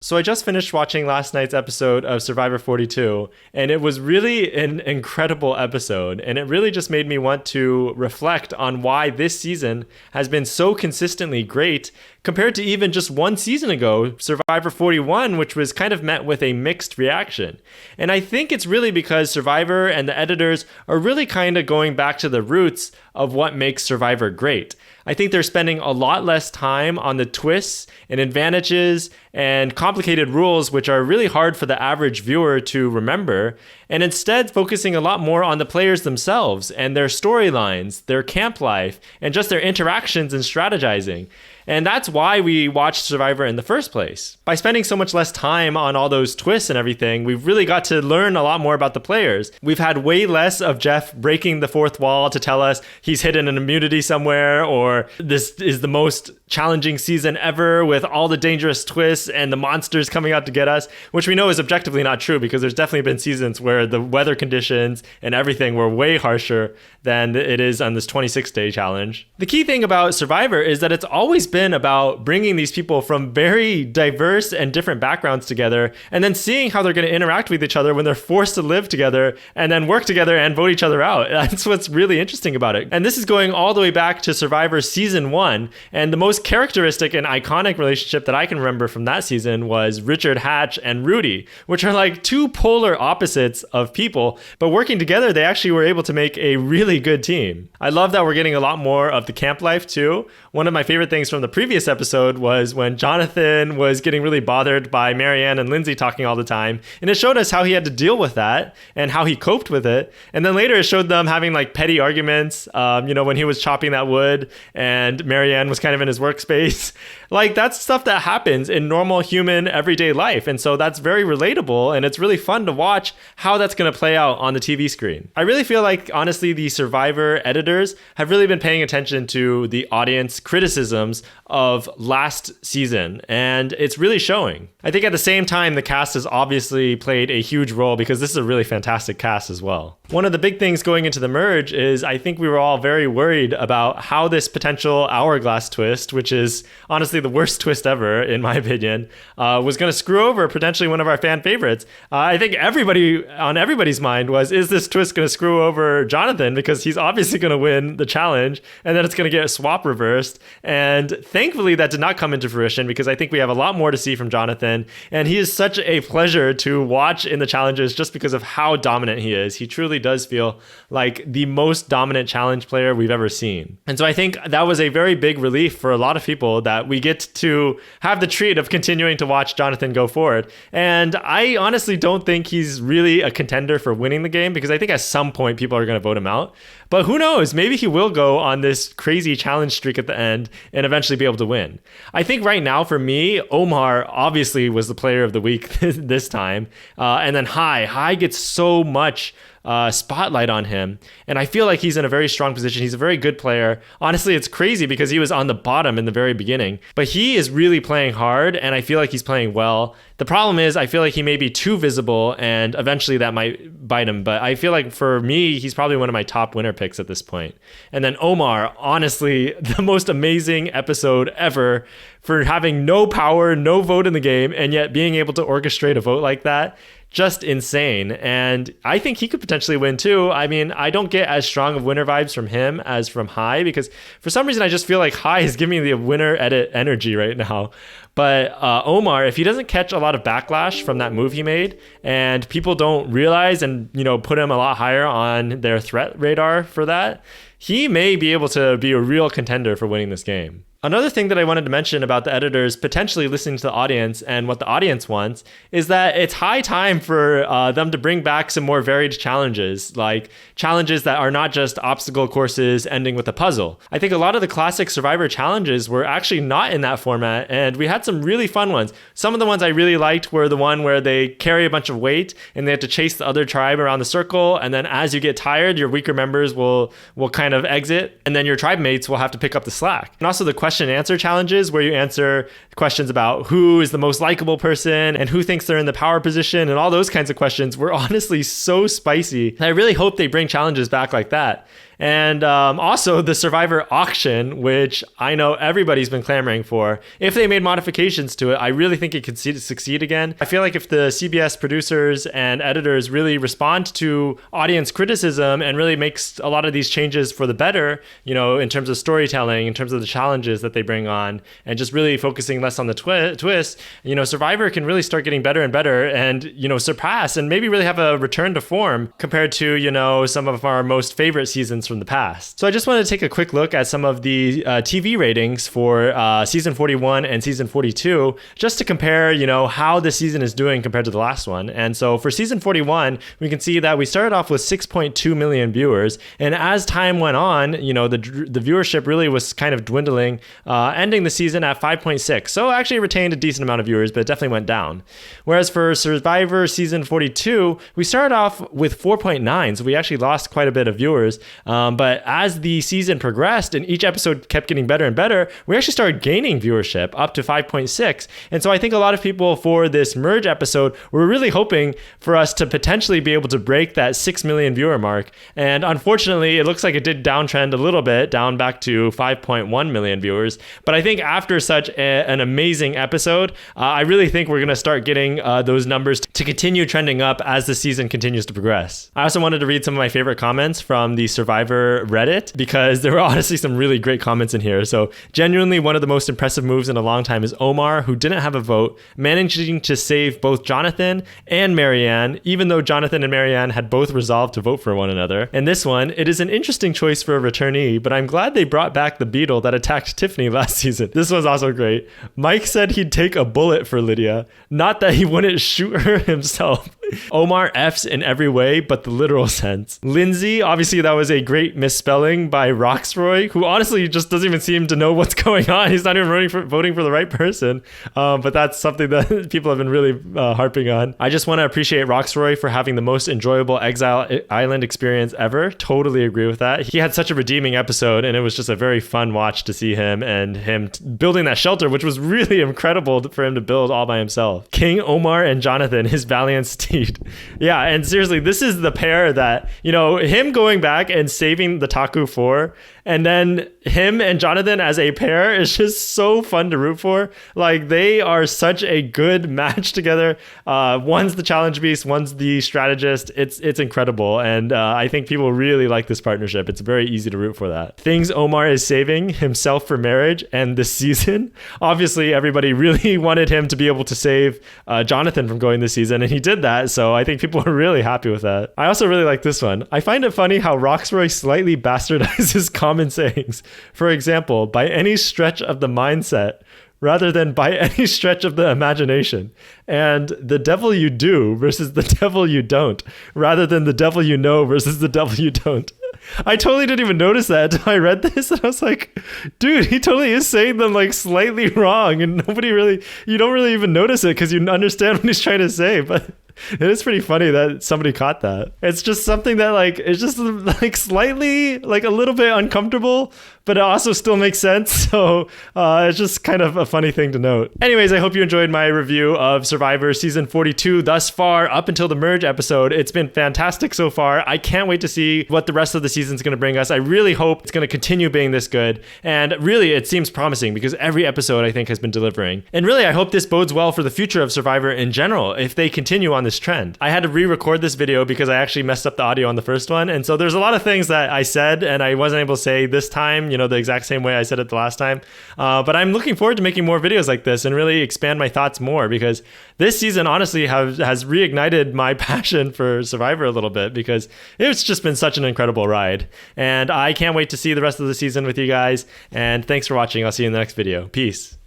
So I just finished watching last night's episode of Survivor 42, and it was really an incredible episode. And it really just made me want to reflect on why this season has been so consistently great compared to even just one season ago, Survivor 41, which was kind of met with a mixed reaction. And I think it's really because Survivor and the editors are really kind of going back to the roots of what makes Survivor great. I think they're spending a lot less time on the twists and advantages and complicated rules, which are really hard for the average viewer to remember, and instead focusing a lot more on the players themselves and their storylines, their camp life, and just their interactions and strategizing. And that's why we watched Survivor in the first place. By spending so much less time on all those twists and everything, we've really got to learn a lot more about the players. We've had way less of Jeff breaking the fourth wall to tell us he's hidden an immunity somewhere, or this is the most challenging season ever with all the dangerous twists and the monsters coming out to get us, which we know is objectively not true because there's definitely been seasons where the weather conditions and everything were way harsher than it is on this 26-day challenge. The key thing about Survivor is that it's always been about bringing these people from very diverse and different backgrounds together and then seeing how they're going to interact with each other when they're forced to live together and then work together and vote each other out. That's what's really interesting about it. And this is going all the way back to Survivor season 1, and the most characteristic and iconic relationship that I can remember from that season was Richard Hatch and Rudy, which are like two polar opposites of people, but working together they actually were able to make a really good team. I love that we're getting a lot more of the camp life too. One of my favorite things from the previous episode was when Jonathan was getting really bothered by Marianne and Lindsay talking all the time, and it showed us how he had to deal with that and how he coped with it. And then later it showed them having like petty arguments, when he was chopping that wood and Marianne was kind of in his workspace. Like, that's stuff that happens in normal human everyday life. And so that's very relatable, and it's really fun to watch how that's going to play out on the TV screen. I really feel like, honestly, the Survivor editors have really been paying attention to the audience criticisms of last season, and it's really showing. I think at the same time, the cast has obviously played a huge role because this is a really fantastic cast as well. One of the big things going into the merge is I think we were all very worried about how this potential hourglass twist, which is honestly the worst twist ever, in my opinion, was going to screw over potentially one of our fan favorites. I think everybody's mind was, is this twist going to screw over Jonathan? Because he's obviously going to win the challenge, and then it's going to get a swap reversed. And thankfully, that did not come into fruition because I think we have a lot more to see from Jonathan. And he is such a pleasure to watch in the challenges just because of how dominant he is. He truly does feel like the most dominant challenge player we've ever seen. And so I think that was a very big relief for a lot of people that we get to have the treat of continuing to watch Jonathan go forward. And I honestly don't think he's really a contender for winning the game because I think at some point people are going to vote him out. But who knows? Maybe he will go on this crazy challenge streak at the end and eventually be able to win. I think right now for me, Omar obviously was the player of the week this time. And then Hai gets so much spotlight on him, and I feel like he's in a very strong position. He's a very good player. Honestly, it's crazy because he was on the bottom in the very beginning, but he is really playing hard, and I feel like he's playing well. The problem is I feel like he may be too visible, and eventually that might bite him, but I feel like for me, he's probably one of my top winner picks at this point. And then Omar, honestly, the most amazing episode ever for having no power, no vote in the game, and yet being able to orchestrate a vote like that. Just insane. And I think he could potentially win too. I mean, I don't get as strong of winner vibes from him as from Hai because for some reason I just feel like Hai is giving me the winner edit energy right now. But Omar, if he doesn't catch a lot of backlash from that move he made and people don't realize and, put him a lot higher on their threat radar for that, he may be able to be a real contender for winning this game. Another thing that I wanted to mention about the editors potentially listening to the audience and what the audience wants is that it's high time for them to bring back some more varied challenges, like challenges that are not just obstacle courses ending with a puzzle. I think a lot of the classic Survivor challenges were actually not in that format, and we had some really fun ones. Some of the ones I really liked were the one where they carry a bunch of weight and they have to chase the other tribe around the circle, and then as you get tired, your weaker members will kind of exit, and then your tribe mates will have to pick up the slack. And also the question and answer challenges where you answer questions about who is the most likable person and who thinks they're in the power position and all those kinds of questions were honestly so spicy. I really hope they bring challenges back like that. And also the Survivor auction, which I know everybody's been clamoring for. If they made modifications to it, I really think it could succeed again. I feel like if the CBS producers and editors really respond to audience criticism and really makes a lot of these changes for the better, in terms of storytelling, in terms of the challenges that they bring on, and just really focusing less on the twist, Survivor can really start getting better and better and, surpass and maybe really have a return to form compared to, some of our most favorite seasons from the past. So I just wanted to take a quick look at some of the TV ratings for season 41 and season 42, just to compare, how the season is doing compared to the last one. And so for season 41, we can see that we started off with 6.2 million viewers. And as time went on, the viewership really was kind of dwindling, ending the season at 5.6. So actually retained a decent amount of viewers, but it definitely went down. Whereas for Survivor season 42, we started off with 4.9. So we actually lost quite a bit of viewers. But as the season progressed and each episode kept getting better and better, we actually started gaining viewership up to 5.6. And so I think a lot of people for this merge episode were really hoping for us to potentially be able to break that 6 million viewer mark. And unfortunately, it looks like it did downtrend a little bit, down back to 5.1 million viewers. But I think after such an amazing episode, I really think we're going to start getting those numbers to continue trending up as the season continues to progress. I also wanted to read some of my favorite comments from the Survivor Reddit, because there were honestly some really great comments in here. So genuinely one of the most impressive moves in a long time is Omar, who didn't have a vote, managing to save both Jonathan and Marianne, even though Jonathan and Marianne had both resolved to vote for one another. And this one, it is an interesting choice for a returnee, but I'm glad they brought back the beetle that attacked Tiffany last season. This was also great. Mike said he'd take a bullet for Lydia, not that he wouldn't shoot her himself. Omar F's in every way but the literal sense. Lindsay, obviously that was a great misspelling by Roxroy, who honestly just doesn't even seem to know what's going on. He's not even voting for the right person. But that's something that people have been really harping on. I just want to appreciate Roxroy for having the most enjoyable Exile Island experience ever. Totally agree with that. He had such a redeeming episode, and it was just a very fun watch to see him and him building that shelter, which was really incredible for him to build all by himself. King Omar and Jonathan, his valiant steed. Yeah, and seriously, this is the pair that, him going back and saving the Taku 4, and then him and Jonathan as a pair is just so fun to root for. Like, they are such a good match together. One's the challenge beast, one's the strategist. It's incredible, and I think people really like this partnership. It's very easy to root for that. Things Omar is saving himself for marriage and this season. Obviously, everybody really wanted him to be able to save Jonathan from going this season, and he did that, so I think people are really happy with that. I also really like this one. I find it funny how Roxroy slightly bastardizes common sayings. For example, by any stretch of the mindset, rather than by any stretch of the imagination. And the devil you do versus the devil you don't, rather than the devil you know versus the devil you don't. I totally didn't even notice that until I read this, and I was like, dude, he totally is saying them like slightly wrong, and you don't really even notice it because you understand what he's trying to say, but it is pretty funny that somebody caught that. It's just something that it's just slightly a little bit uncomfortable, but it also still makes sense. So it's just kind of a funny thing to note. Anyways, I hope you enjoyed my review of Survivor season 42 thus far up until the merge episode. It's been fantastic so far. I can't wait to see what the rest of the season is going to bring us. I really hope it's going to continue being this good. And really, it seems promising because every episode I think has been delivering. And really, I hope this bodes well for the future of Survivor in general if they continue on this trend. I had to re-record this video because I actually messed up the audio on the first one. And so there's a lot of things that I said and I wasn't able to say this time, the exact same way I said it the last time. But I'm looking forward to making more videos like this and really expand my thoughts more, because this season honestly has reignited my passion for Survivor a little bit, because it's just been such an incredible ride. And I can't wait to see the rest of the season with you guys. And thanks for watching. I'll see you in the next video. Peace.